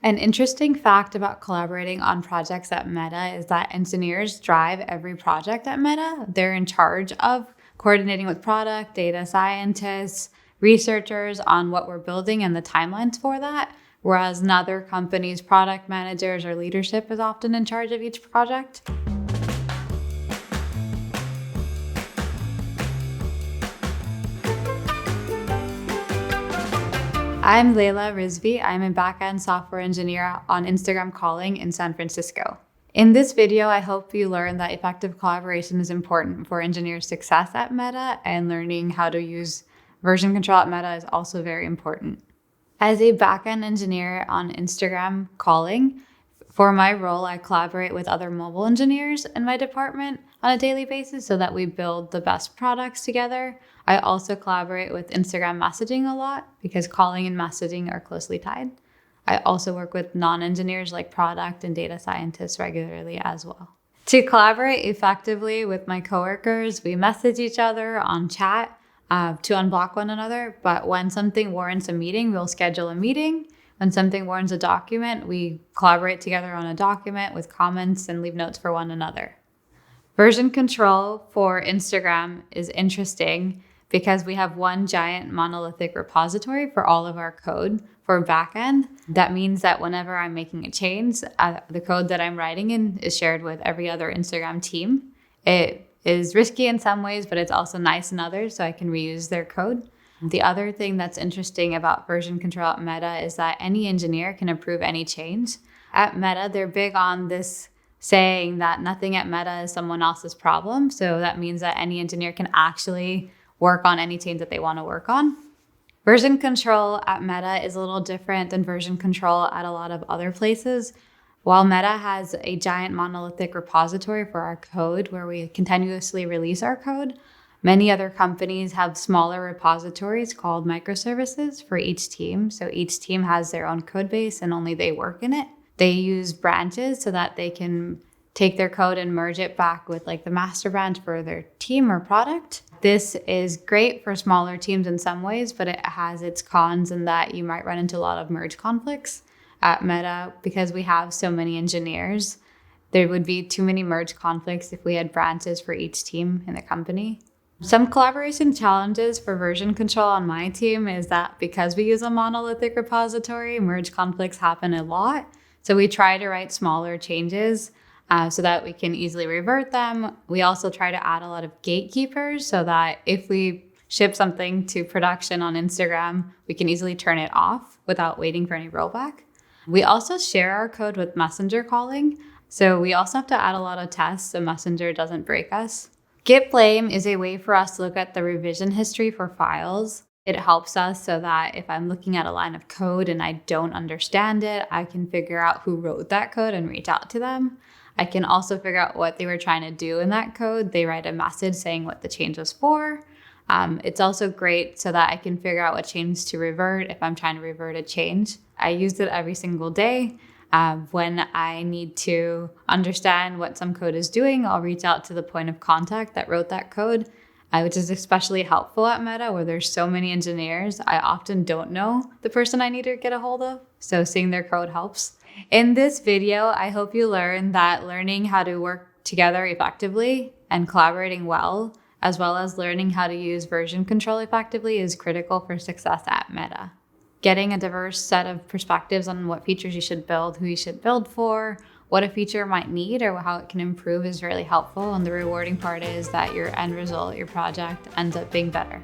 An interesting fact about collaborating on projects at Meta is that engineers drive every project at Meta. They're in charge of coordinating with product, data scientists, researchers on what we're building and the timelines for that. Whereas in other companies, product managers or leadership is often in charge of each project. I'm Layla Rizvi. I'm a backend software engineer on Instagram Calling in San Francisco. In this video, I hope you learn that effective collaboration is important for engineer success at Meta, and learning how to use version control at Meta is also very important. As a backend engineer on Instagram Calling, for my role, I collaborate with other mobile engineers in my department on a daily basis so that we build the best products together. I also collaborate with Instagram messaging a lot because calling and messaging are closely tied. I also work with non-engineers like product and data scientists regularly as well. To collaborate effectively with my coworkers, we message each other on chat to unblock one another. But when something warrants a meeting, we'll schedule a meeting. When something warrants a document, we collaborate together on a document with comments and leave notes for one another. Version control for Instagram is interesting because we have one giant monolithic repository for all of our code for backend. That means that whenever I'm making a change, the code that I'm writing in is shared with every other Instagram team. It is risky in some ways, but it's also nice in others, so I can reuse their code. The other thing that's interesting about version control at Meta is that any engineer can approve any change. At Meta, they're big on this saying that nothing at Meta is someone else's problem. So that means that any engineer can actually work on any change that they want to work on. Version control at Meta is a little different than version control at a lot of other places. While Meta has a giant monolithic repository for our code where we continuously release our code, many other companies have smaller repositories called microservices for each team. So each team has their own code base and only they work in it. They use branches so that they can take their code and merge it back with like the master branch for their team or product. This is great for smaller teams in some ways, but it has its cons in that you might run into a lot of merge conflicts at Meta because we have so many engineers. There would be too many merge conflicts if we had branches for each team in the company. Some collaboration challenges for version control on my team is that because we use a monolithic repository, merge conflicts happen a lot. So we try to write smaller changes so that we can easily revert them. We also try to add a lot of gatekeepers so that if we ship something to production on Instagram, we can easily turn it off without waiting for any rollback. We also share our code with Messenger calling. So we also have to add a lot of tests so Messenger doesn't break us. Git blame is a way for us to look at the revision history for files. It helps us so that if I'm looking at a line of code and I don't understand it, I can figure out who wrote that code and reach out to them. I can also figure out what they were trying to do in that code. They write a message saying what the change was for. It's also great so that I can figure out what change to revert if I'm trying to revert a change. I use it every single day. When I need to understand what some code is doing, I'll reach out to the point of contact that wrote that code, which is especially helpful at Meta where there's so many engineers. I often don't know the person I need to get a hold of, so seeing their code helps. In this video, I hope you learn that learning how to work together effectively and collaborating well as learning how to use version control effectively is critical for success at Meta. Getting a diverse set of perspectives on what features you should build, who you should build for, what a feature might need or how it can improve is really helpful. And the rewarding part is that your end result, your project ends up being better.